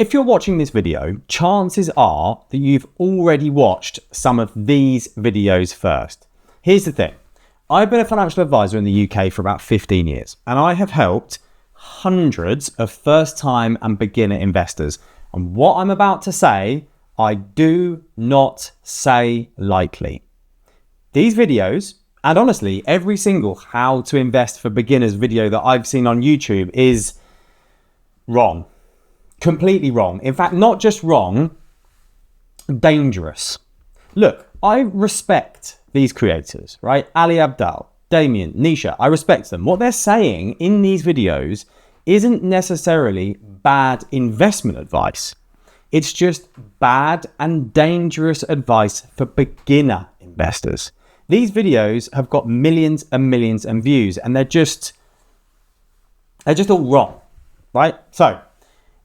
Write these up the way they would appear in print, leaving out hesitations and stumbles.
If you're watching this video, chances are that you've already watched some of these videos first. Here's the thing. I've been a financial advisor in the UK for about 15 years, and I have helped hundreds of first-time and beginner investors. And what I'm about to say, I do not say lightly. These videos, and honestly, every single how to invest for beginners video that I've seen on YouTube is wrong. Completely wrong. In fact, not just wrong, dangerous. Look, I respect these creators, right? Ali Abdaal, Damien, Nisha, I respect them. What they're saying in these videos isn't necessarily bad investment advice. It's just bad and dangerous advice for beginner investors. These videos have got millions and millions of views, and they're just all wrong, right? So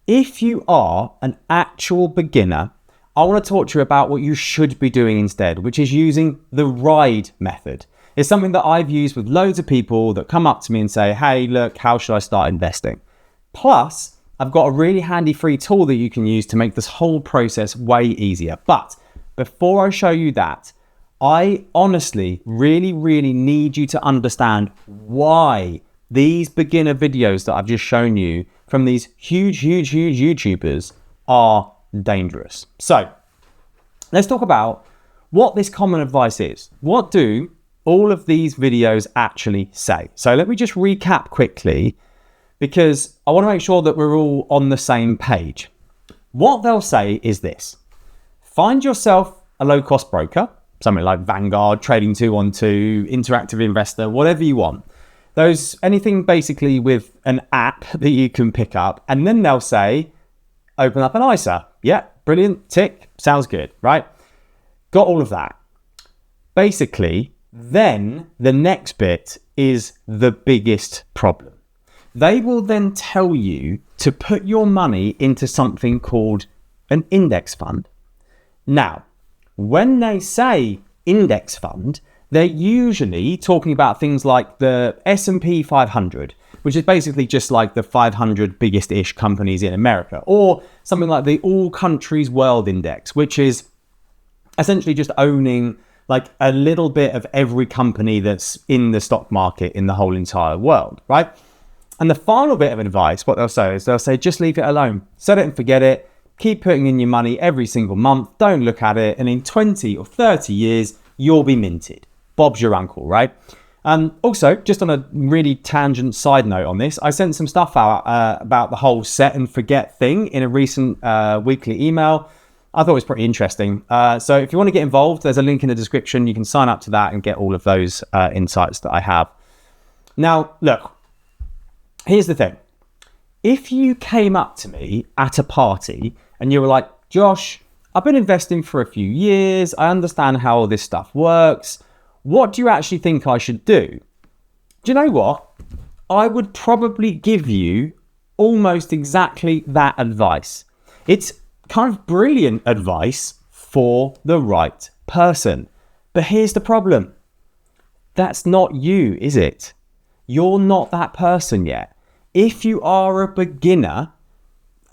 if you are an actual beginner, I want to talk to you about what you should be doing instead, which is using the R.I.D.E method. It's something that I've used with loads of people that come up to me and say, hey, look, how should I start investing? Plus, I've got a really handy free tool that you can use to make this whole process way easier. But before I show you that, I honestly really need you to understand why these beginner videos that I've just shown you from these huge YouTubers are dangerous. So let's talk about what this common advice is. What do all of these videos actually say? So let me just recap quickly, because I want to make sure that we're all on the same page. What they'll say is this: find yourself a low-cost broker, something like Vanguard, Trading 212, Interactive Investor, whatever you want. Anything basically with an app that you can pick up, and then they'll say, open up an ISA. Yeah, brilliant, tick, sounds good, right? Got all of that. Basically, then the next bit is the biggest problem. They will then tell you to put your money into something called an index fund. Now, when they say index fund, they're usually talking about things like the S&P 500, which is basically just like the 500 biggest-ish companies in America, or something like the All Countries World Index, which is essentially just owning like a little bit of every company that's in the stock market in the whole entire world, right? And the final bit of advice, what they'll say is just leave it alone. Set it and forget it. Keep putting in your money every single month. Don't look at it. And in 20 or 30 years, you'll be minted. Bob's your uncle, right? Also, just on a really tangent side note on this, I sent some stuff out about the whole set and forget thing in a recent weekly email. I thought it was pretty interesting. So if you want to get involved, there's a link in the description. You can sign up to that and get all of those insights that I have. Now, look, here's the thing. If you came up to me at a party and you were like, Josh, I've been investing for a few years. I understand how all this stuff works. What do you actually think I should do? Do you know what? I would probably give you almost exactly that advice. It's kind of brilliant advice for the right person. But here's the problem. That's not you, is it? You're not that person yet. If you are a beginner,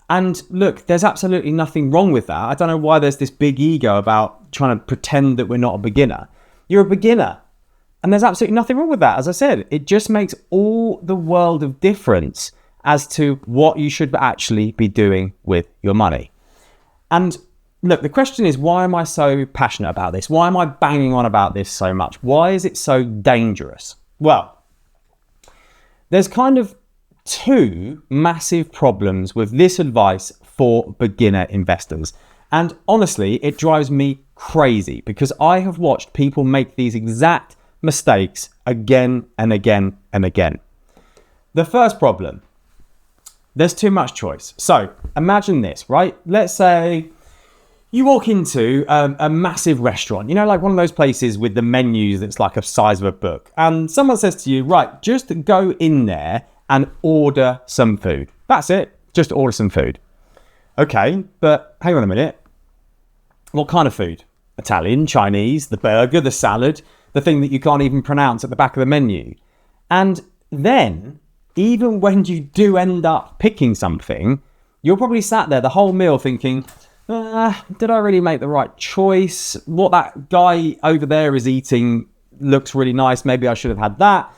and look, there's absolutely nothing wrong with that. I don't know why there's this big ego about trying to pretend that we're not a beginner. You're a beginner, and there's absolutely nothing wrong with that. As I said, it just makes all the world of difference as to what you should actually be doing with your money. And look, the question is, why am I so passionate about this? Why am I banging on about this so much? Why is it so dangerous? Well, there's kind of two massive problems with this advice for beginner investors. And honestly, it drives me crazy because I have watched people make these exact mistakes again and again and again. The first problem, there's too much choice. So imagine this, right? Let's say you walk into a massive restaurant, you know, like one of those places with the menus that's like a size of a book. And someone says to you, right, just go in there and order some food. That's it. Just order some food. Okay, but hang on a minute. What kind of food? Italian, Chinese, the burger, the salad, the thing that you can't even pronounce at the back of the menu. And then, even when you do end up picking something, you're probably sat there the whole meal thinking, did I really make the right choice? What that guy over there is eating looks really nice. Maybe I should have had that.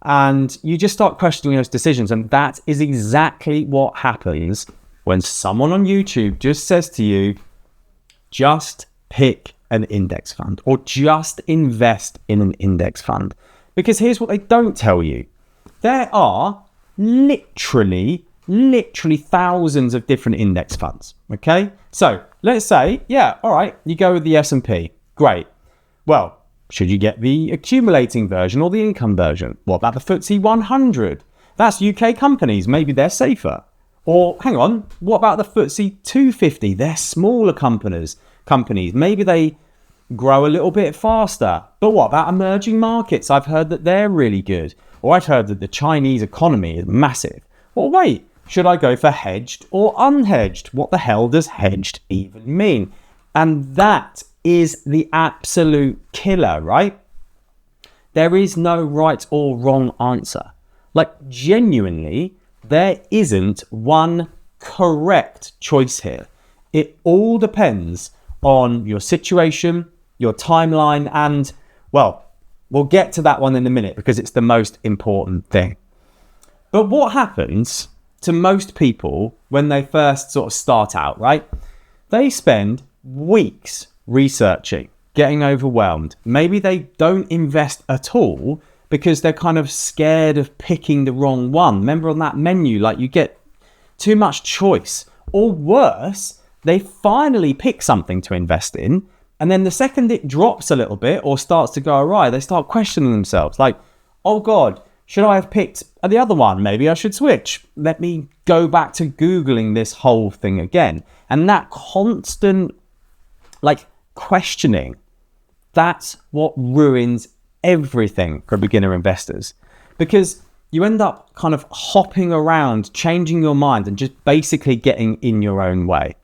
And you just start questioning those decisions. And that is exactly what happens when someone on YouTube just says to you, just pick an index fund or just invest in an index fund. Because here's what they don't tell you. There are literally thousands of different index funds. Okay. So let's say, yeah, all right, you go with the S&P. Great. Well, should you get the accumulating version or the income version? What about the FTSE 100? That's UK companies. Maybe they're safer. Or hang on, what about the FTSE 250? They're smaller companies. Maybe they grow a little bit faster. But what about emerging markets? I've heard that they're really good. Or I've heard that the Chinese economy is massive. Well, wait, should I go for hedged or unhedged? What the hell does hedged even mean? And that is the absolute killer, right? There is no right or wrong answer. Like, genuinely, there isn't one correct choice here. It all depends on your situation, your timeline, and, well, we'll get to that one in a minute because it's the most important thing. But what happens to most people when they first sort of start out, right? They spend weeks researching, getting overwhelmed. Maybe they don't invest at all because they're kind of scared of picking the wrong one. Remember on that menu, like you get too much choice. Or worse, they finally pick something to invest in, and then the second it drops a little bit or starts to go awry, they start questioning themselves like, oh God, should I have picked the other one? Maybe I should switch. Let me go back to Googling this whole thing again. And that constant questioning, that's what ruins everything for beginner investors, because you end up kind of hopping around, changing your mind and just basically getting in your own way.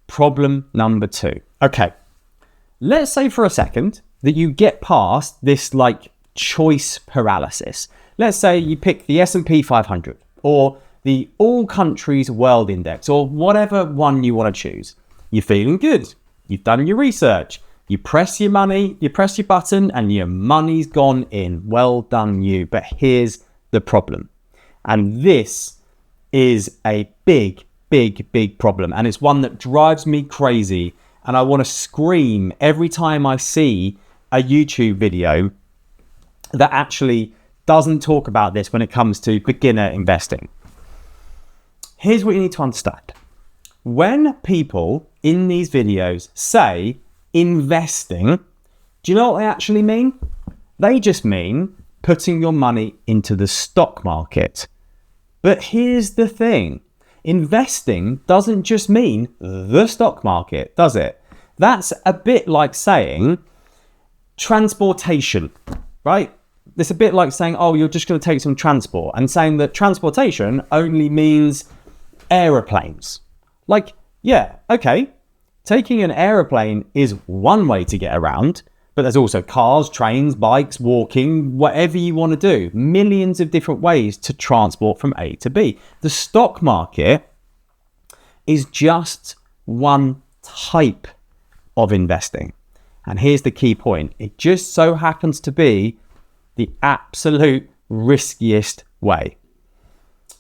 Problem number 2. Okay, let's say for a second that you get past this choice paralysis. Let's say you pick the S&P 500 or the All Countries World Index or whatever one you want to choose. You're feeling good. You've done your research. You press your button and your money's gone in. Well done you. But here's the problem. And this is a big problem. And it's one that drives me crazy. And I want to scream every time I see a YouTube video that actually doesn't talk about this when it comes to beginner investing. Here's what you need to understand. When people in these videos say investing, do you know what they actually mean? They just mean putting your money into the stock market. But here's the thing. Investing doesn't just mean the stock market, does it? That's a bit like saying transportation, right? It's a bit like saying, oh, you're just going to take some transport, and saying that transportation only means aeroplanes. Yeah, okay, taking an aeroplane is one way to get around, but there's also cars, trains, bikes, walking, whatever you want to do. Millions of different ways to transport from A to B. The stock market is just one type of investing. And here's the key point. It just so happens to be the absolute riskiest way.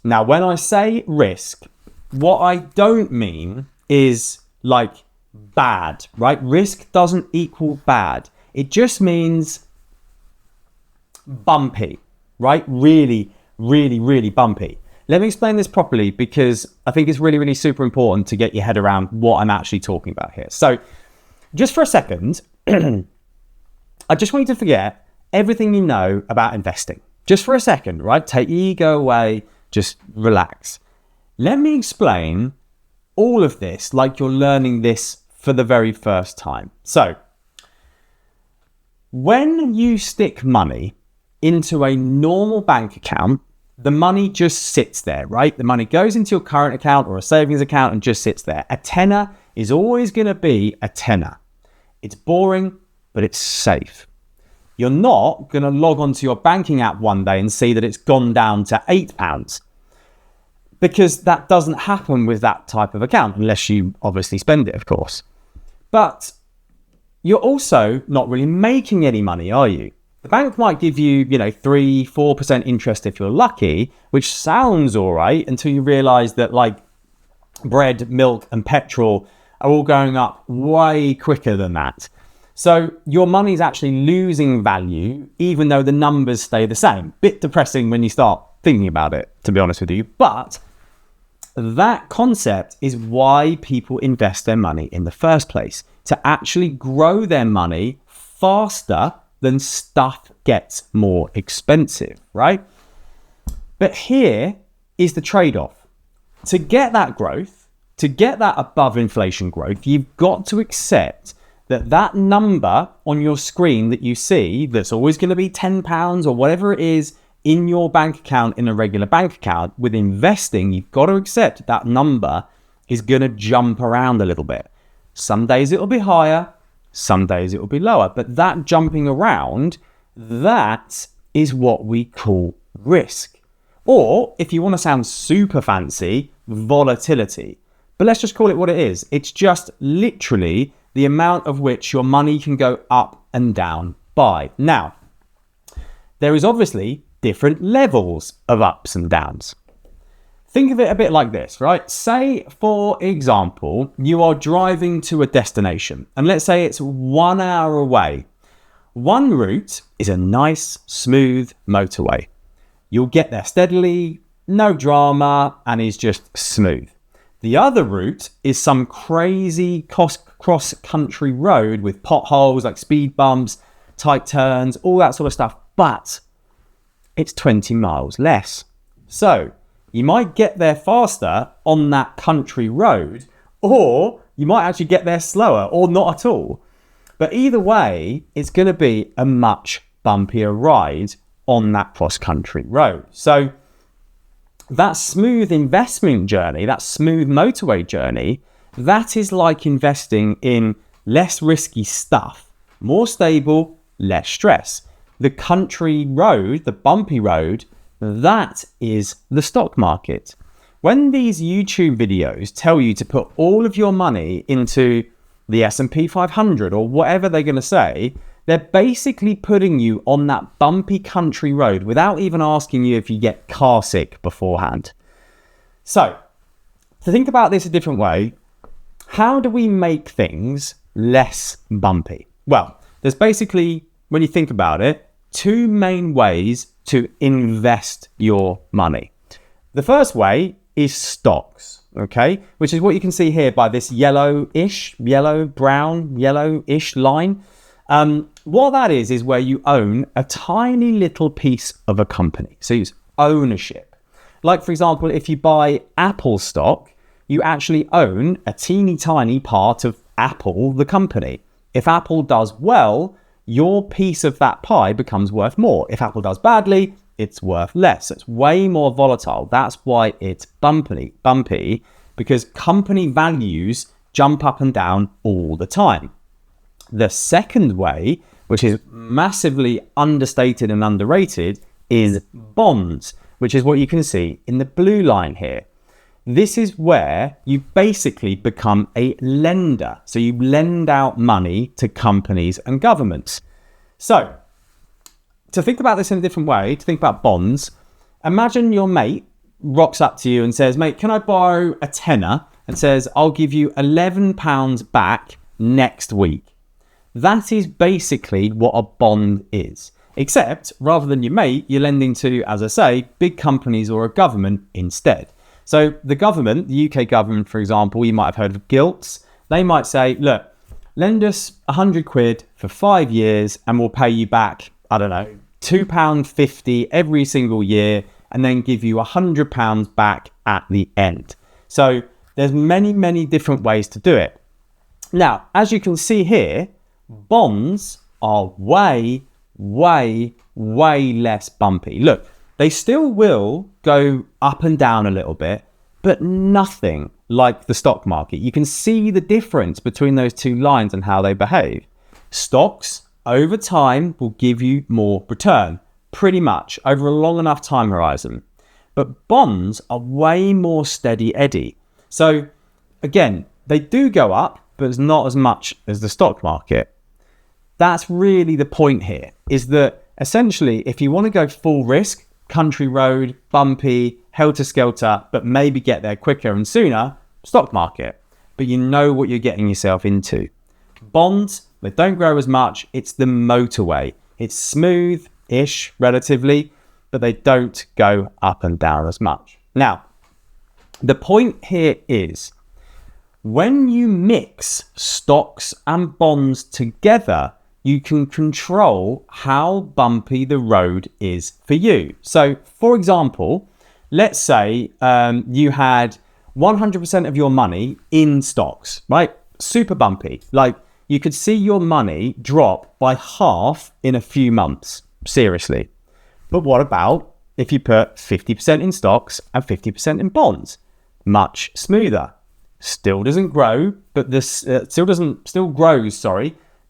Now, when I say risk, what I don't mean is bad, right? Risk doesn't equal bad. It just means bumpy, right? Really bumpy. Let me explain this properly because I think it's really super important to get your head around what I'm actually talking about here. So just for a second, I just want you to forget everything you know about investing. Just for a second, right? Take your ego away, just relax. Let me explain all of this like you're learning this for the very first time. So, when you stick money into a normal bank account, the money just sits there, right? The money goes into your current account or a savings account and just sits there. A tenner is always going to be a tenner. It's boring, but it's safe. You're not going to log onto your banking app one day and see that it's gone down to £8. because that doesn't happen with that type of account unless you obviously spend it, of course. But you're also not really making any money, are you? The bank might give you, 3-4% interest if you're lucky, which sounds all right until you realize that like bread, milk and petrol are all going up way quicker than that. So your money's actually losing value, even though the numbers stay the same. Bit depressing when you start thinking about it, to be honest with you. But that concept is why people invest their money in the first place, to actually grow their money faster than stuff gets more expensive, right? But here is the trade-off. To get that growth, to get that above inflation growth, you've got to accept that that number on your screen that you see, that's always going to be £10 or whatever it is in your bank account, in a regular bank account, with investing, you've got to accept that number is going to jump around a little bit. Some days it'll be higher, some days it will be lower, but that jumping around, that is what we call risk. Or if you want to sound super fancy, volatility. But let's just call it what it is. It's just literally the amount of which your money can go up and down by. Now, there is obviously different levels of ups and downs. Think of it a bit like this, right? Say, for example, you are driving to a destination, and let's say it's 1 hour away. One route is a nice, smooth motorway. You'll get there steadily, no drama, and is just smooth. The other route is some crazy cross-country road with potholes, like speed bumps, tight turns, all that sort of stuff, but it's 20 miles less. So you might get there faster on that country road, or you might actually get there slower or not at all. But either way, it's going to be a much bumpier ride on that cross-country road. So that smooth investment journey, that smooth motorway journey, that is like investing in less risky stuff, more stable, less stress. The country road, the bumpy road, that is the stock market. When these YouTube videos tell you to put all of your money into the S&P 500 or whatever they're going to say, they're basically putting you on that bumpy country road without even asking you if you get car sick beforehand. So, to think about this a different way, how do we make things less bumpy? Well, there's basically, when you think about it, two main ways to invest your money. The first way is stocks, okay? Which is what you can see here by this yellowish line. What that is where you own a tiny little piece of a company. So it's ownership. Like, for example, if you buy Apple stock, you actually own a teeny tiny part of Apple, the company. If Apple does well, your piece of that pie becomes worth more. If Apple does badly, it's worth less. It's way more volatile. That's why it's bumpy, because company values jump up and down all the time. The second way, which is massively understated and underrated, is bonds, which is what you can see in the blue line here. This is where you basically become a lender. So you lend out money to companies and governments. So to think about this in a different way, to think about bonds, imagine your mate rocks up to you and says, mate, can I borrow a tenner? And says, I'll give you £11 back next week. That is basically what a bond is. Except rather than your mate, you're lending to, as I say, big companies or a government instead. So the government, the UK government, for example, you might have heard of gilts. They might say, look, lend us £100 for 5 years and we'll pay you back, I don't know, £2.50 every single year, and then give you £100 back at the end. So there's many different ways to do it. Now, as you can see here, bonds are way less bumpy. Look, they still will go up and down a little bit, but nothing like the stock market. You can see the difference between those two lines and how they behave. Stocks over time will give you more return, pretty much over a long enough time horizon. but bonds are way more steady eddy. So again, they do go up, but it's not as much as the stock market. That's really the point here, is that essentially, if you want to go full risk, country road, bumpy, helter-skelter, but maybe get there quicker and sooner, stock market. But you know what you're getting yourself into. Bonds, they don't grow as much. It's the motorway. It's smooth-ish, relatively, but they don't go up and down as much. Now, the point here is, when you mix stocks and bonds together, you can control how bumpy the road is for you. So, for example, let's say you had 100% of your money in stocks, right? Super bumpy. Like, you could see your money drop by half in a few months. Seriously. But what about if you put 50% in stocks and 50% in bonds? Much smoother. Still doesn't grow, but this still grows,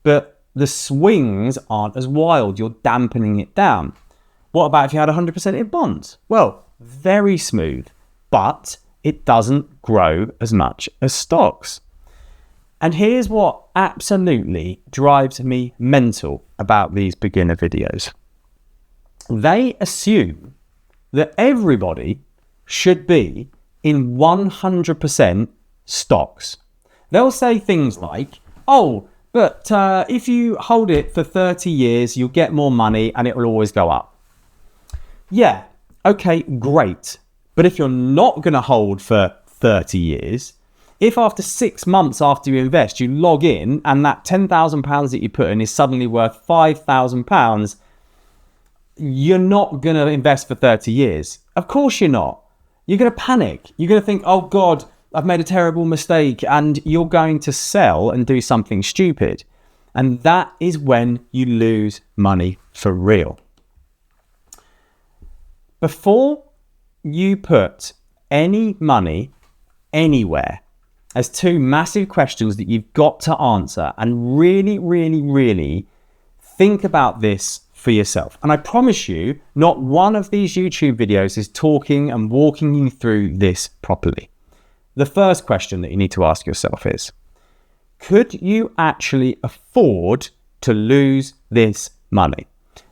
but the swings aren't as wild. You're dampening it down. What about if you had 100% in bonds? Well, very smooth, but it doesn't grow as much as stocks. And here's what absolutely drives me mental about these beginner videos. They assume that everybody should be in 100% stocks. They'll say things like, oh, but if you hold it for 30 years, you'll get more money and it will always go up. Yeah, okay, great. But if you're not going to hold for 30 years, if after 6 months after you invest, you log in and that £10,000 that you put in is suddenly worth £5,000, you're not going to invest for 30 years. Of course you're not. You're going to panic. You're going to think, oh God, I've made a terrible mistake, and you're going to sell and do something stupid. And that is when you lose money for real. Before you put any money anywhere, there's two massive questions that you've got to answer, and really, really, really think about this for yourself. And I promise you, not one of these YouTube videos is talking and walking you through this properly. The first question that you need to ask yourself is, could you actually afford to lose this money?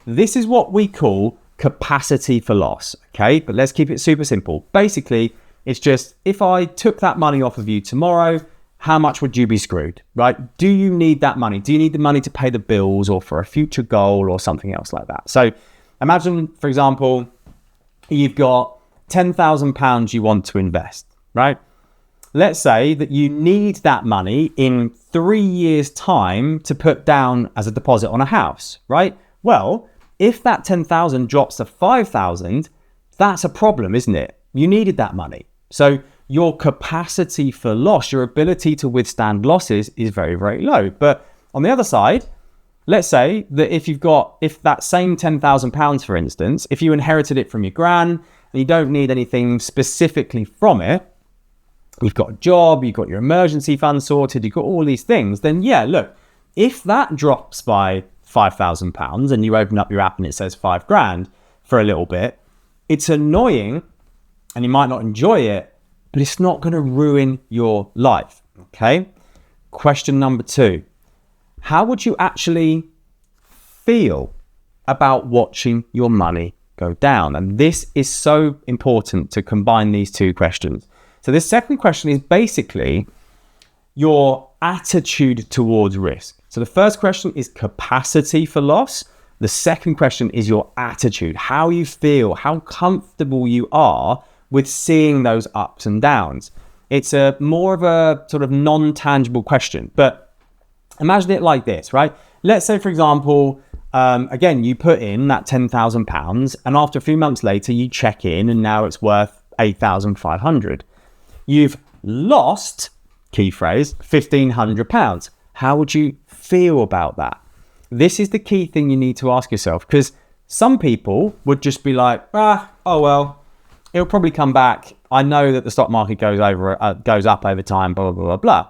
This is what we call capacity for loss, okay? But let's keep it super simple. Basically, it's just, if I took that money off of you tomorrow, how much would you be screwed, right? Do you need that money? Do you need the money to pay the bills or for a future goal or something else like that? So imagine, for example, you've got £10,000 you want to invest, right? Let's say that you need that money in 3 years' time to put down as a deposit on a house, right? Well, if that 10,000 drops to 5,000, that's a problem, isn't it? You needed that money. So your capacity for loss, your ability to withstand losses is very, very low. But on the other side, let's say that if that same £10,000, for instance, if you inherited it from your gran and you don't need anything specifically from it, you've got a job, you've got your emergency fund sorted, you've got all these things, then yeah, look, if that drops by £5,000 and you open up your app and it says £5,000 for a little bit, it's annoying and you might not enjoy it, but it's not going to ruin your life, okay? Question number 2, how would you actually feel about watching your money go down? And this is so important to combine these two questions. So this second question is basically your attitude towards risk. So the first question is capacity for loss. The second question is your attitude, how you feel, how comfortable you are with seeing those ups and downs. It's a more of a sort of non-tangible question, but imagine it like this, right? Let's say, for example, again, you put in that £10,000 and after a few months later, you check in and now it's worth 8,500. You've lost, key phrase, £1,500. How would you feel about that? This is the key thing you need to ask yourself, because some people would just be like, oh well, it'll probably come back. I know that the stock market goes up over time, blah, blah, blah, blah.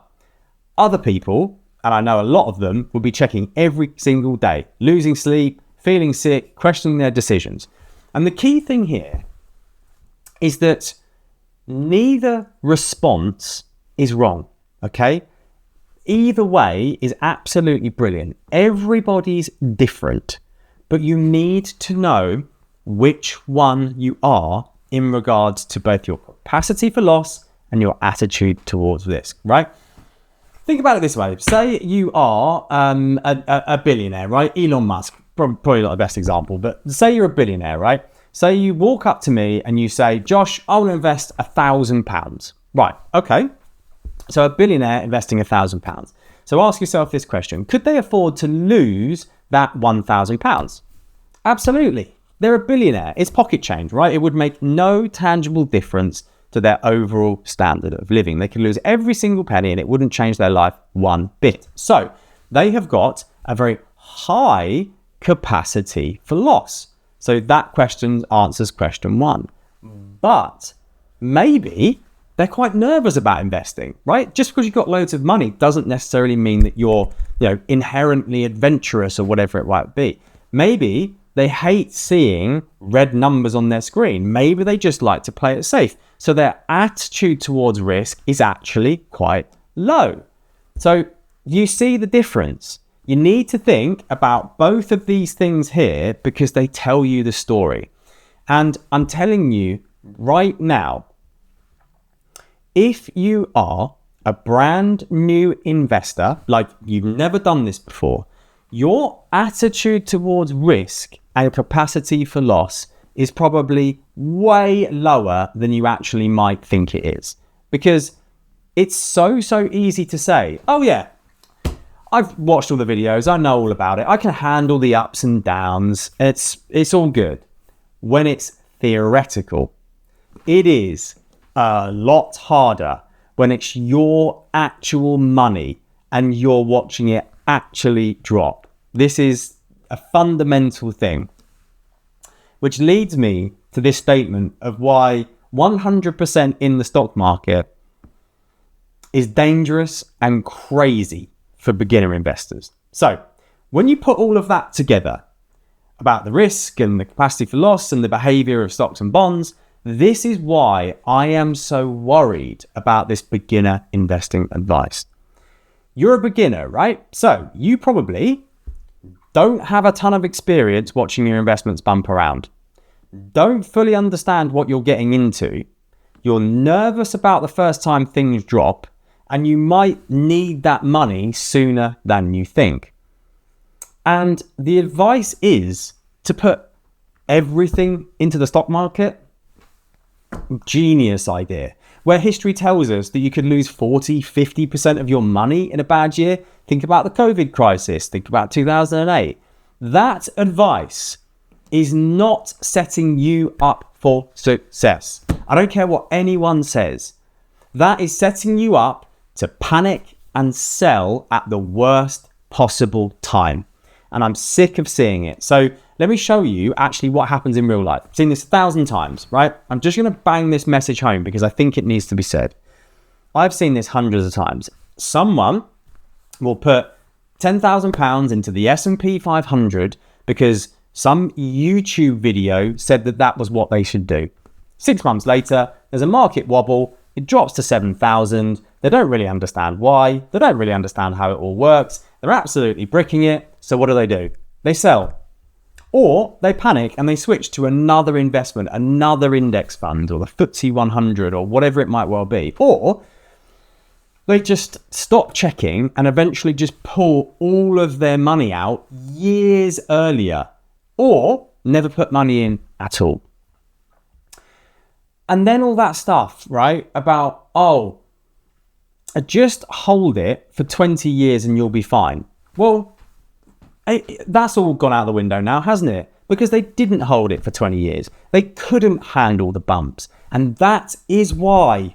Other people, and I know a lot of them, will be checking every single day, losing sleep, feeling sick, questioning their decisions. And the key thing here is that neither response is wrong, okay? Either way is absolutely brilliant. Everybody's different, but you need to know which one you are in regards to both your capacity for loss and your attitude towards risk, right? Think about it this way. Say you are a billionaire, right? Elon Musk, probably not the best example, but say you're a billionaire, right? Say you walk up to me and you say, Josh, I will invest £1,000. Right, okay. So a billionaire investing £1,000. So ask yourself this question. Could they afford to lose that £1,000? Absolutely. They're a billionaire. It's pocket change, right? It would make no tangible difference to their overall standard of living. They could lose every single penny and it wouldn't change their life one bit. So they have got a very high capacity for loss. So that question answers question one. But maybe they're quite nervous about investing, right? Just because you've got loads of money doesn't necessarily mean that you're, inherently adventurous or whatever it might be. Maybe they hate seeing red numbers on their screen. Maybe they just like to play it safe. So their attitude towards risk is actually quite low. So you see the difference. You need to think about both of these things here because they tell you the story. And I'm telling you right now, if you are a brand new investor, like you've never done this before, your attitude towards risk and capacity for loss is probably way lower than you actually might think it is. Because it's so easy to say, oh yeah, I've watched all the videos, I know all about it, I can handle the ups and downs, it's all good. When it's theoretical, it is a lot harder when it's your actual money and you're watching it actually drop. This is a fundamental thing, which leads me to this statement of why 100% in the stock market is dangerous and crazy for beginner investors. So when you put all of that together about the risk and the capacity for loss and the behavior of stocks and bonds, this is why I am so worried about this beginner investing advice. You're a beginner, right? So you probably don't have a ton of experience watching your investments bump around. Don't fully understand what you're getting into. You're nervous about the first time things drop, and you might need that money sooner than you think. And the advice is to put everything into the stock market. Genius idea. Where history tells us that you could lose 40, 50% of your money in a bad year. Think about the COVID crisis. Think about 2008. That advice is not setting you up for success. I don't care what anyone says. That is setting you up to panic and sell at the worst possible time. And I'm sick of seeing it. So let me show you actually what happens in real life. I've seen this 1,000 times, right? I'm just going to bang this message home because I think it needs to be said. I've seen this hundreds of times. Someone will put £10,000 into the S&P 500 because some YouTube video said that that was what they should do. 6 months later, there's a market wobble. It drops to 7,000. They don't really understand why. They don't really understand how it all works. They're absolutely bricking it. So what do? They sell. Or they panic and they switch to another investment, another index fund or the FTSE 100 or whatever it might well be. Or they just stop checking and eventually just pull all of their money out years earlier, or never put money in at all. And then all that stuff, right, about, just hold it for 20 years and you'll be fine. Well, that's all gone out the window now, hasn't it? Because they didn't hold it for 20 years. They couldn't handle the bumps. And that is why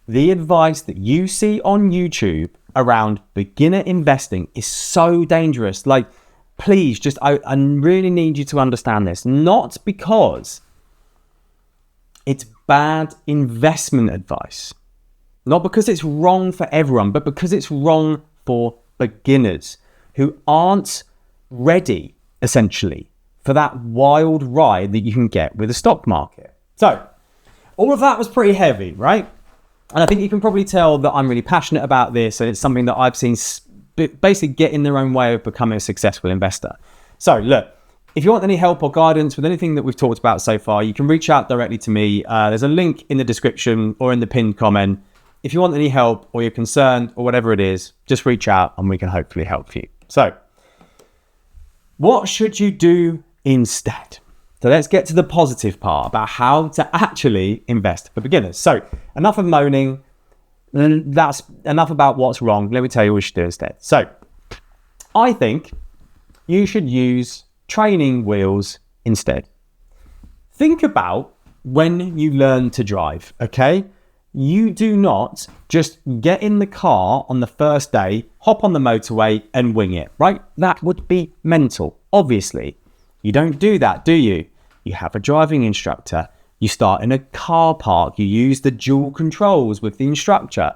the advice that you see on YouTube around beginner investing is so dangerous. Like, please, I really need you to understand this. Not because it's bad investment advice. Not because it's wrong for everyone, but because it's wrong for beginners who aren't ready, essentially, for that wild ride that you can get with the stock market. So all of that was pretty heavy, right? And I think you can probably tell that I'm really passionate about this, and it's something that I've seen basically get in their own way of becoming a successful investor. So look, if you want any help or guidance with anything that we've talked about so far, you can reach out directly to me. There's a link in the description or in the pinned comment. If you want any help or you're concerned or whatever it is, just reach out and we can hopefully help you. So what should you do instead? So let's get to the positive part about how to actually invest for beginners. So enough of moaning. That's enough about what's wrong. Let me tell you what you should do instead. So I think you should use training wheels instead. Think about when you learn to drive, okay? You do not just get in the car on the first day, hop on the motorway and wing it, right? That would be mental, obviously. You don't do that, do you? You have a driving instructor. You start in a car park. You use the dual controls with the instructor.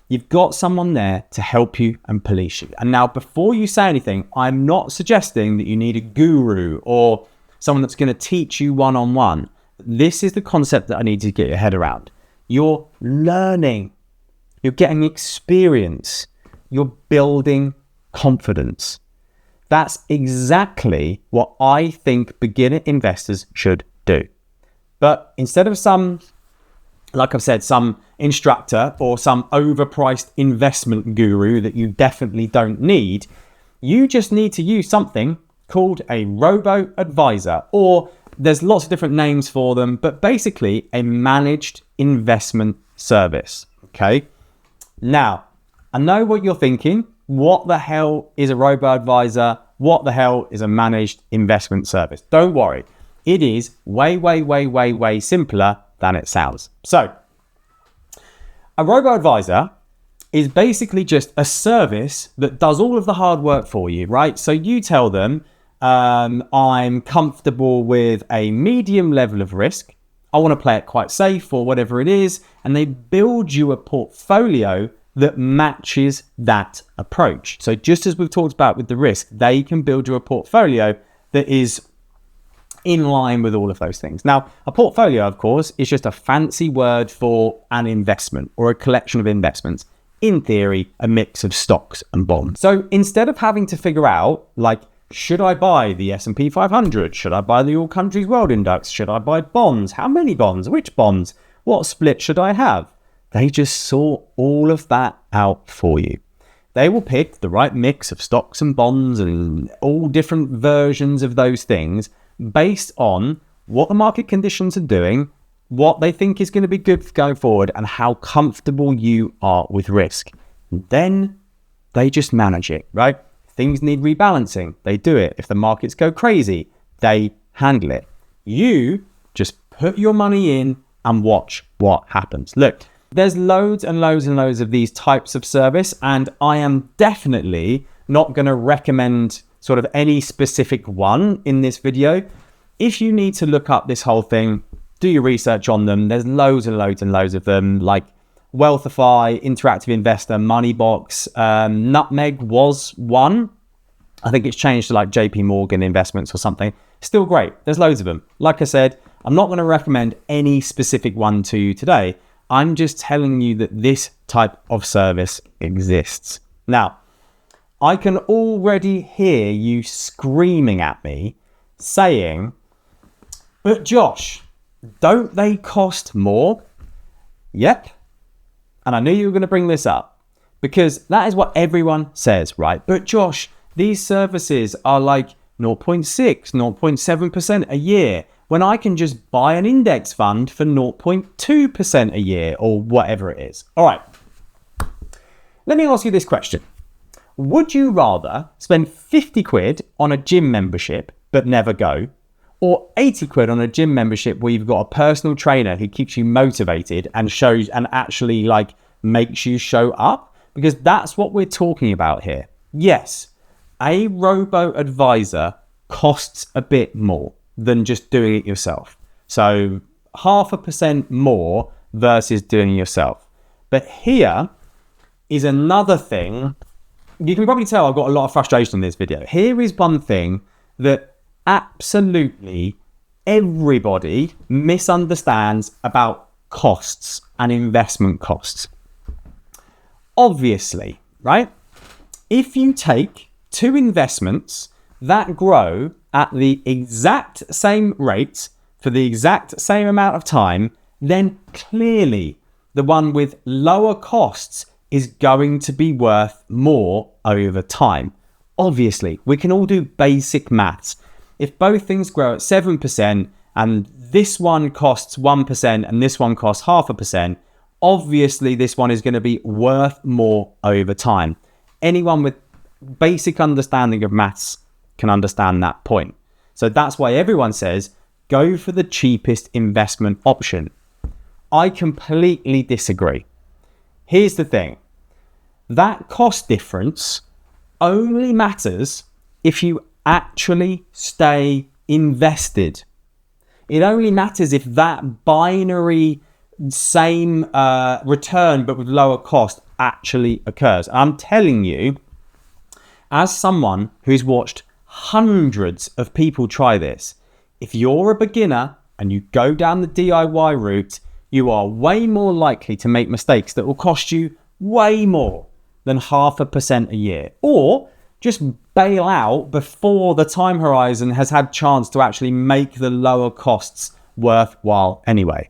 You've got someone there to help you and police you. And now, before you say anything, I'm not suggesting that you need a guru or someone that's going to teach you one-on-one. This is the concept that I need to get your head around. You're learning. You're getting experience. You're building confidence. That's exactly what I think beginner investors should do. But instead of some, like I've said, some instructor or some overpriced investment guru that you definitely don't need, you just need to use something called a robo-advisor, or there's lots of different names for them, but basically a managed investment service, okay? Now, I know what you're thinking. What the hell is a robo-advisor? What the hell is a managed investment service? Don't worry. It is way simpler than it sounds. So, a robo-advisor is basically just a service that does all of the hard work for you, right? So you tell them, I'm comfortable with a medium level of risk. I want to play it quite safe or whatever it is. And they build you a portfolio that matches that approach. So just as we've talked about with the risk, they can build you a portfolio that is in line with all of those things. Now, a portfolio, of course, is just a fancy word for an investment or a collection of investments. In theory, a mix of stocks and bonds. So instead of having to figure out, like, should I buy the S&P 500? Should I buy the All Countries World Index? Should I buy bonds? How many bonds? Which bonds? What split should I have? They just sort all of that out for you. They will pick the right mix of stocks and bonds and all different versions of those things based on what the market conditions are doing, what they think is going to be good going forward, and how comfortable you are with risk. Then they just manage it, right? Things need rebalancing. They do it. If the markets go crazy, they handle it. You just put your money in and watch what happens. Look, there's loads and loads and loads of these types of service, and I am definitely not going to recommend sort of any specific one in this video. If you need to look up this whole thing, do your research on them. There's loads and loads and loads of them, like Wealthify, Interactive Investor, Moneybox, Nutmeg was one. I think it's changed to like JP Morgan Investments or something. Still great. There's loads of them. Like I said, I'm not going to recommend any specific one to you today. I'm just telling you that this type of service exists. Now, I can already hear you screaming at me saying, but Josh, don't they cost more? Yep. And I knew you were going to bring this up because that is what everyone says, right? But Josh, these services are like 0.6, 0.7% a year, when I can just buy an index fund for 0.2% a year or whatever it is. All right. Let me ask you this question. Would you rather spend 50 quid on a gym membership but never go, or 80 quid on a gym membership where you've got a personal trainer who keeps you motivated and shows and actually like makes you show up? Because that's what we're talking about here. Yes, a robo-advisor costs a bit more than just doing it yourself. So 0.5% more versus doing it yourself. But here is another thing. You can probably tell I've got a lot of frustration in this video. Here is one thing that absolutely everybody misunderstands about costs and investment costs. Obviously, right? If you take two investments that grow at the exact same rate for the exact same amount of time, then clearly the one with lower costs is going to be worth more over time. Obviously, we can all do basic maths. If both things grow at 7% and this one costs 1% and this one costs 0.5%, obviously this one is going to be worth more over time. Anyone with basic understanding of maths can understand that point. So that's why everyone says, go for the cheapest investment option. I completely disagree. Here's the thing. That cost difference only matters if you actually stay invested. It only matters if that binary same return but with lower cost actually occurs. I'm telling you, as someone who's watched hundreds of people try this, if you're a beginner and you go down the DIY route, you are way more likely to make mistakes that will cost you way more than 0.5% a year, or just bail out before the time horizon has had chance to actually make the lower costs worthwhile anyway.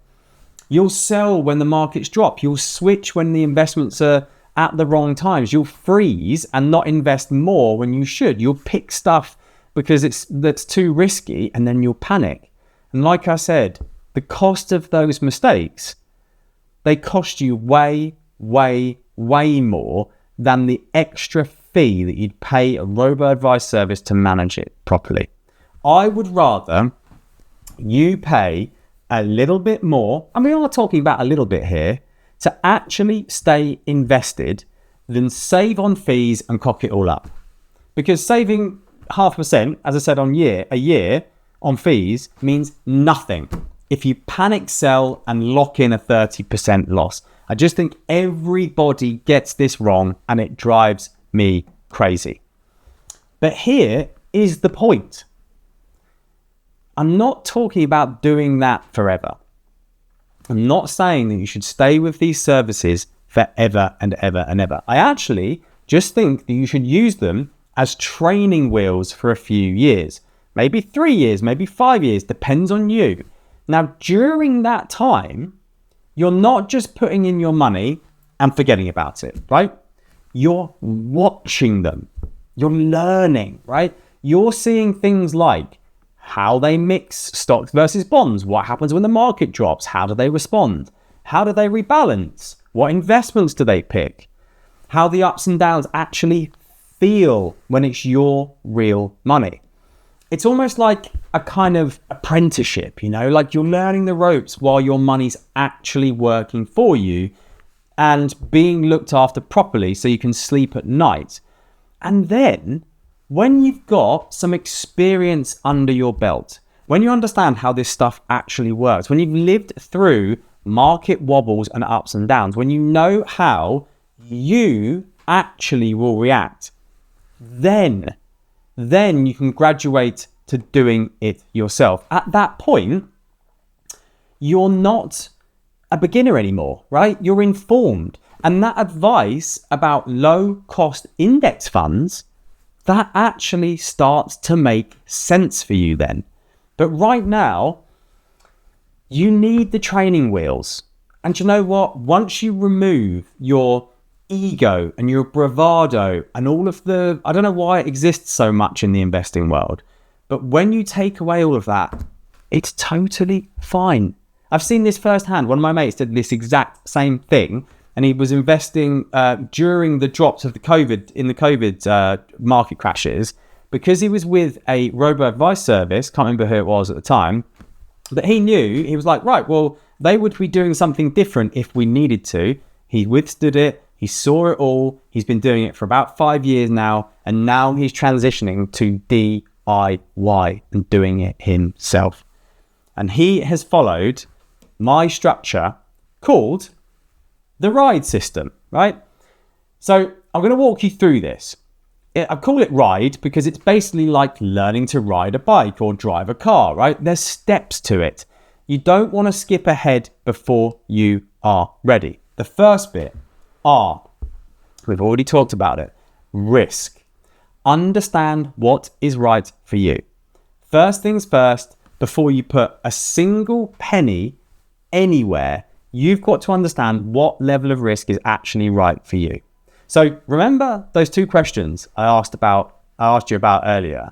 You'll sell when the markets drop. You'll switch when the investments are at the wrong times. You'll freeze and not invest more when you should. You'll pick stuff because that's too risky, and then you'll panic. And like I said, the cost of those mistakes, they cost you way, way, way more than the extra fee that you'd pay a robo-advice service to manage it properly. I would rather you pay a little bit more, and we are talking about a little bit here, to actually stay invested than save on fees and cock it all up. Because saving 0.5%, as I said, a year on fees means nothing if you panic sell and lock in a 30% loss. I just think everybody gets this wrong and it drives me crazy. But here is the point. I'm not talking about doing that forever. I'm not saying that you should stay with these services forever and ever and ever. I actually just think that you should use them as training wheels for a few years. Maybe 3 years, maybe 5 years, depends on you. Now, during that time, you're not just putting in your money and forgetting about it, right? You're watching them. You're learning, right? You're seeing things like how they mix stocks versus bonds. What happens when the market drops? How do they respond? How do they rebalance? What investments do they pick? How the ups and downs actually feel when it's your real money. It's almost like a kind of apprenticeship, like you're learning the ropes while your money's actually working for you and being looked after properly so you can sleep at night. And then when you've got some experience under your belt, when you understand how this stuff actually works, when you've lived through market wobbles and ups and downs, when you know how you actually will react, then you can graduate to doing it yourself. At that point, you're not a beginner anymore, right? You're informed. And that advice about low cost index funds, that actually starts to make sense for you then. But right now, you need the training wheels. And you know what? Once you remove your ego and your bravado and all of the, I don't know why it exists so much in the investing world, but when you take away all of that, it's totally fine. I've seen this firsthand. One of my mates did this exact same thing, and he was investing during the drops of the COVID market crashes, because he was with a robo-advice service. Can't remember who it was at the time, but he knew, he was like, right, well, they would be doing something different if we needed to. He withstood it. He saw it all. He's been doing it for about 5 years now, and now he's transitioning to DIY and doing it himself. And he has followed my structure called the R.I.D.E system, right? So I'm going to walk you through this. I call it R.I.D.E because it's basically like learning to ride a bike or drive a car, right? There's steps to it. you don't want to skip ahead before you are ready. The first bit, R, we've already talked about it, risk. Understand what is right for you. First things first, before you put a single penny anywhere, you've got to understand what level of risk is actually right for you. So remember those two questions I asked you about earlier,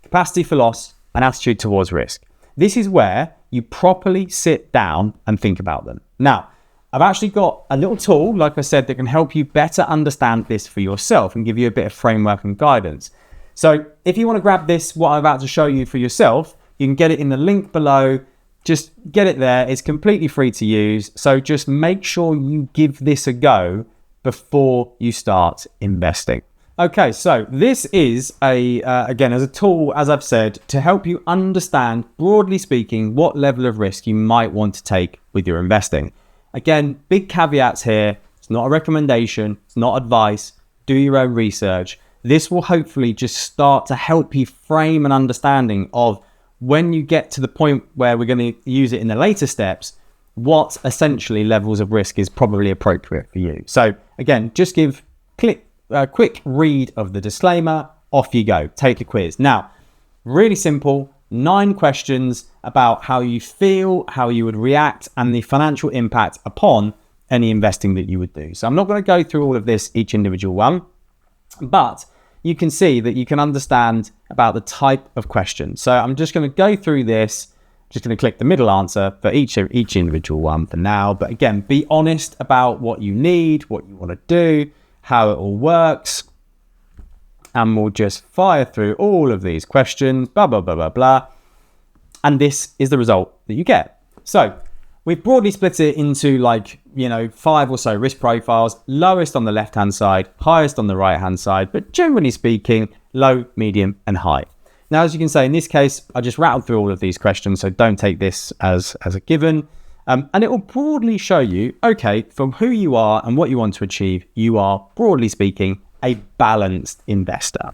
capacity for loss and attitude towards risk. This is where you properly sit down and think about them. Now, I've actually got a little tool, like I said, that can help you better understand this for yourself and give you a bit of framework and guidance. So if you want to grab this, what I'm about to show you for yourself, you can get it in the link below. Just get it there. It's completely free to use. So just make sure you give this a go before you start investing. Okay, so this is again, as a tool, as I've said, to help you understand, broadly speaking, what level of risk you might want to take with your investing. Again, big caveats here. It's not a recommendation. It's not advice. Do your own research. This will hopefully just start to help you frame an understanding of when you get to the point where we're going to use it in the later steps, what essentially levels of risk is probably appropriate for you. So again, just give a quick read of the disclaimer. Off you go. Take the quiz. Now, really simple. 9 questions about how you feel, how you would react, and the financial impact upon any investing that you would do. So I'm not going to go through all of this, each individual one, but you can see that you can understand about the type of question. So I'm just going to go through this, just going to click the middle answer for each individual one for now. But again, be honest about what you need, what you want to do, how it all works. And we'll just fire through all of these questions, blah, blah, blah, blah, blah. And this is the result that you get. So we've broadly split it into 5 or so risk profiles, lowest on the left-hand side, highest on the right-hand side, but generally speaking, low, medium, and high. Now, as you can see, in this case, I just rattled through all of these questions, so don't take this as a given. And it will broadly show you, okay, from who you are and what you want to achieve, you are, broadly speaking, a balanced investor.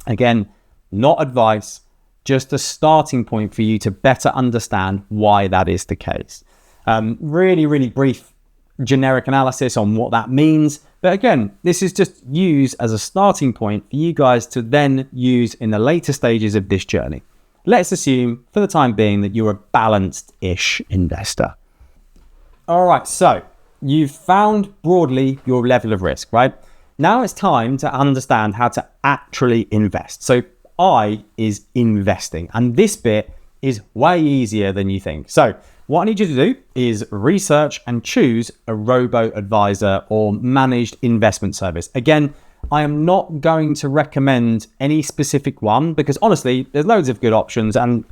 Again, not advice, just a starting point for you to better understand why that is the case. Really brief generic analysis on what that means. But again, this is just used as a starting point for you guys to then use in the later stages of this journey. Let's assume for the time being that you're a balanced-ish investor. All right, so you've found broadly your level of risk, right? Now it's time to understand how to actually invest. So I is investing, and this bit is way easier than you think. So what I need you to do is research and choose a robo-advisor or managed investment service. Again, I am not going to recommend any specific one because honestly, there's loads of good options and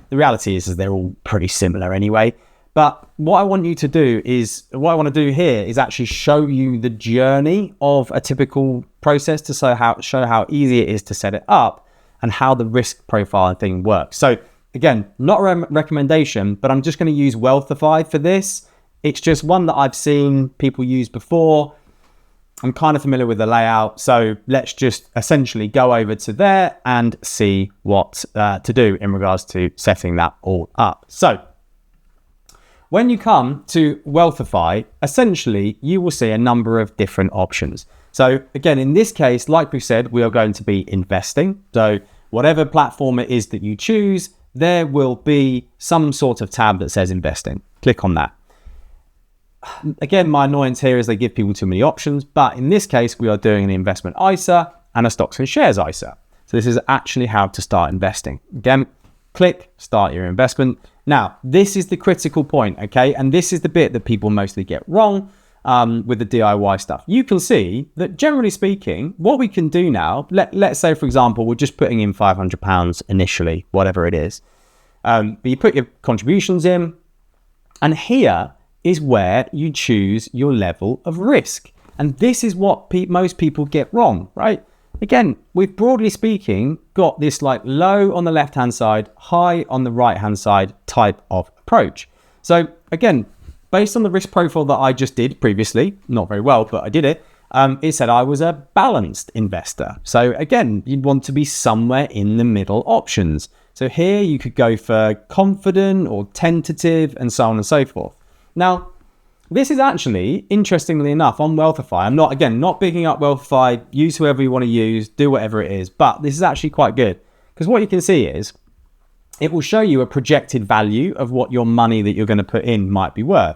the reality is they're all pretty similar anyway. But what I want you to do is, what I want to do here is actually show you the journey of a typical process to show how easy it is to set it up and how the risk profile thing works. So again, not a recommendation, but I'm just going to use Wealthify for this. It's just one that I've seen people use before. I'm kind of familiar with the layout. So let's just essentially go over to there and see what to do in regards to setting that all up. So when you come to Wealthify, essentially you will see a number of different options. So again, in this case, like we said, we are going to be investing. So whatever platform it is that you choose, there will be some sort of tab that says investing. Click on that. Again, my annoyance here is they give people too many options, but in this case, we are doing an investment ISA and a stocks and shares ISA. So this is actually how to start investing. Again, click start your investment. Now, this is the critical point, okay? And this is the bit that people mostly get wrong with the DIY stuff. You can see that generally speaking, what we can do now, let's say, for example, we're just putting in £500 initially, whatever it is. But you put your contributions in, and here is where you choose your level of risk. And this is what most people get wrong, right? Again, we've broadly speaking got this like low on the left-hand side, high on the right-hand side type of approach. So again, based on the risk profile that I just did previously, not very well, but I did it, It said I was a balanced investor. So again, you'd want to be somewhere in the middle options. So here you could go for confident or tentative and so on and so forth. Now, this is actually, interestingly enough, on Wealthify. I'm not bigging up Wealthify. Use whoever you want to use, do whatever it is. But this is actually quite good because what you can see is it will show you a projected value of what your money that you're going to put in might be worth.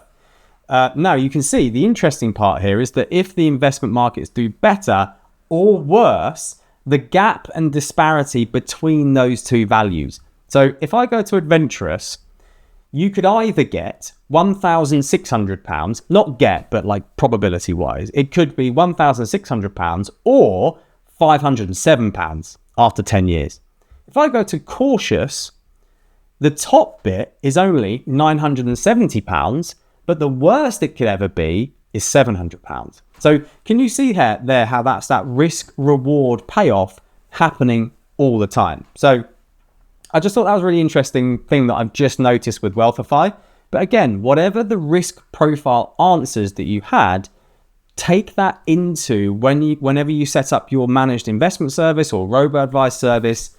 Now, you can see the interesting part here is that if the investment markets do better or worse, the gap and disparity between those two values. So if I go to adventurous, you could either get £1,600, not get, but like probability wise, it could be £1,600 or £507 after 10 years. If I go to cautious, the top bit is only £970, but the worst it could ever be is £700. So can you see there how that's that risk reward payoff happening all the time? So I just thought that was a really interesting thing that I've just noticed with Wealthify. But again, whatever the risk profile answers that you had, take that into whenever you set up your managed investment service or robo-advice service,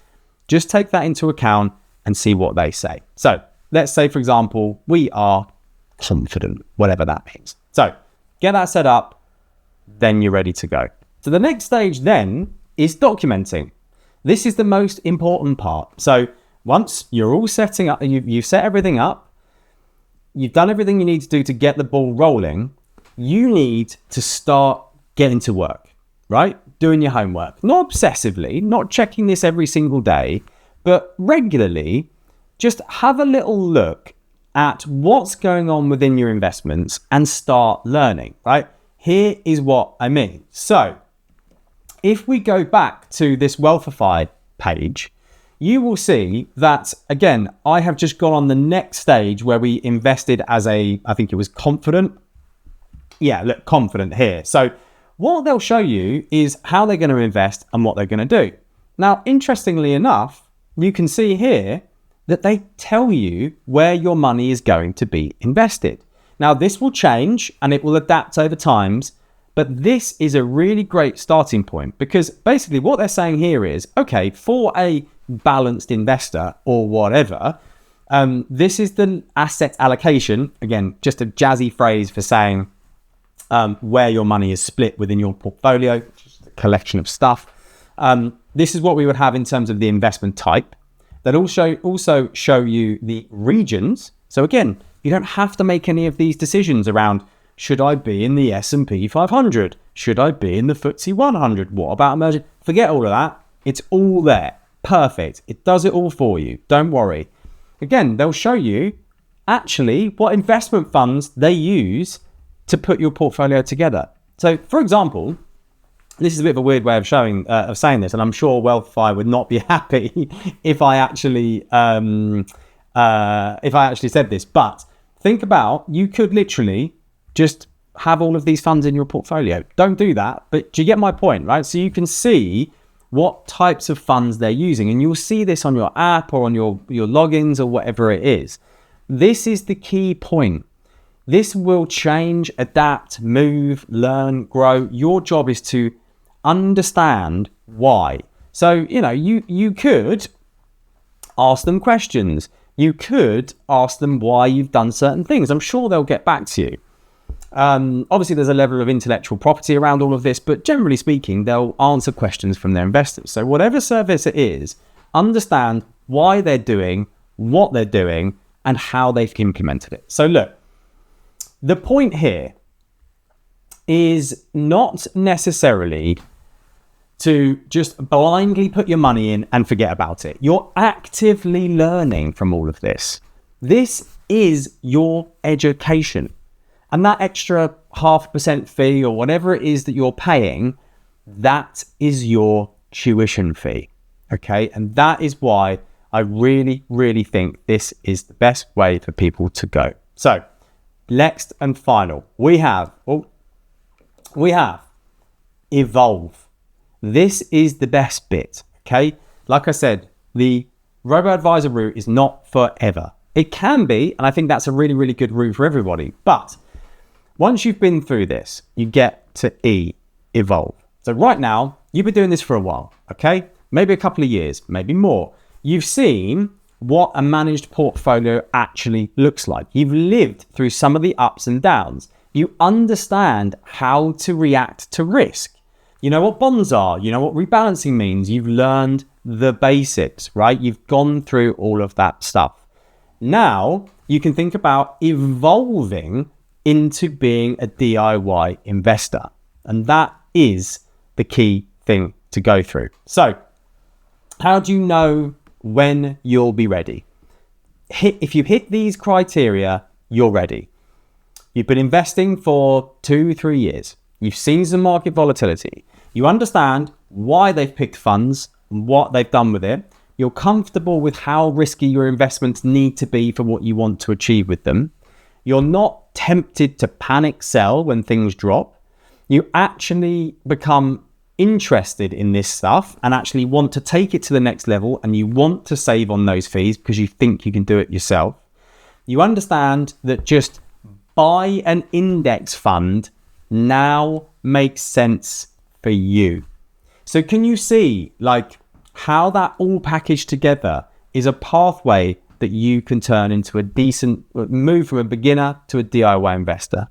just take that into account and see what they say. So let's say, for example, we are confident, whatever that means. So get that set up, then you're ready to go. So the next stage then is documenting. This is the most important part. So once you're all setting up, you've set everything up, you've done everything you need to do to get the ball rolling, you need to start getting to work, right? Doing your homework, not obsessively, not checking this every single day, but regularly, just have a little look at what's going on within your investments and start learning, right? Here is what I mean. So if we go back to this Wealthify page, you will see that, again, I have just gone on the next stage where we invested as I think it was confident. Yeah, look, confident here. So what they'll show you is how they're going to invest and what they're going to do. Now, interestingly enough, you can see here that they tell you where your money is going to be invested. Now, this will change and it will adapt over times, but this is a really great starting point because basically what they're saying here is, okay, for a balanced investor or whatever, this is the asset allocation. Again, just a jazzy phrase for saying where your money is split within your portfolio, just a collection of stuff. This is what we would have in terms of the investment type. That also show you the regions. So again, you don't have to make any of these decisions around, should I be in the S&P 500? Should I be in the FTSE 100? What about emerging? Forget all of that. It's all there. Perfect. It does it all for you. Don't worry. Again, they'll show you actually what investment funds they use to put your portfolio together. So for example, this is a bit of a weird way of saying this, and I'm sure Wealthify would not be happy if I actually said this. But think about, you could literally just have all of these funds in your portfolio. Don't do that, but do you get my point, right? So you can see what types of funds they're using, and you'll see this on your app or on your logins or whatever it is. This is the key point. This will change, adapt, move, learn, grow. Your job is to understand why. So, you could ask them questions. You could ask them why you've done certain things. I'm sure they'll get back to you. Obviously, there's a level of intellectual property around all of this, but generally speaking, they'll answer questions from their investors. So whatever service it is, understand why they're doing what they're doing and how they've implemented it. So look, the point here is not necessarily to just blindly put your money in and forget about it. You're actively learning from all of this. This is your education. And that extra 0.5% fee or whatever it is that you're paying, that is your tuition fee. Okay. And that is why I really, really think this is the best way for people to go. So next and final, we have evolve. This is the best bit. Okay. Like I said, the robo-advisor route is not forever. It can be, and I think that's a really, really good route for everybody. But once you've been through this, you get to E. evolve. So right now, you've been doing this for a while, okay? Maybe a couple of years, maybe more. You've seen what a managed portfolio actually looks like. You've lived through some of the ups and downs. You understand how to react to risk. You know what bonds are. You know what rebalancing means. You've learned the basics, right? You've gone through all of that stuff. Now you can think about evolving into being a DIY investor. And that is the key thing to go through. So how do you know when you'll be ready? If you hit these criteria, you're ready. You've been investing for 2-3 years. You've seen some market volatility. You understand why they've picked funds and what they've done with it. You're comfortable with how risky your investments need to be for what you want to achieve with them. You're not tempted to panic sell when things drop. You actually become interested in this stuff and actually want to take it to the next level, and you want to save on those fees because you think you can do it yourself. You understand that just buy an index fund now makes sense for you. So can you see like how that all packaged together is a pathway that you can turn into a decent move from a beginner to a DIY investor?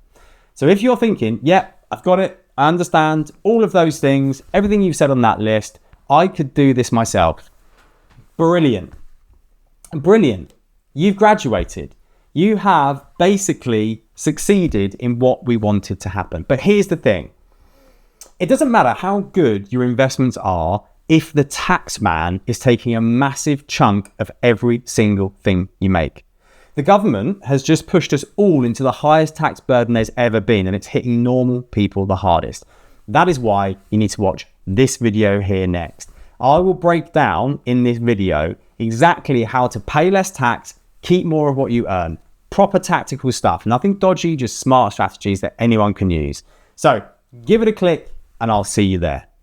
So if you're thinking, yeah, I've got it, I understand all of those things, everything you've said on that list, I could do this myself. Brilliant. Brilliant. You've graduated. You have basically succeeded in what we wanted to happen. But here's the thing. It doesn't matter how good your investments are if the tax man is taking a massive chunk of every single thing you make. The government has just pushed us all into the highest tax burden there's ever been, and it's hitting normal people the hardest. That is why you need to watch this video here next. I will break down in this video exactly how to pay less tax, keep more of what you earn. Proper tactical stuff, nothing dodgy, just smart strategies that anyone can use. So give it a click and I'll see you there.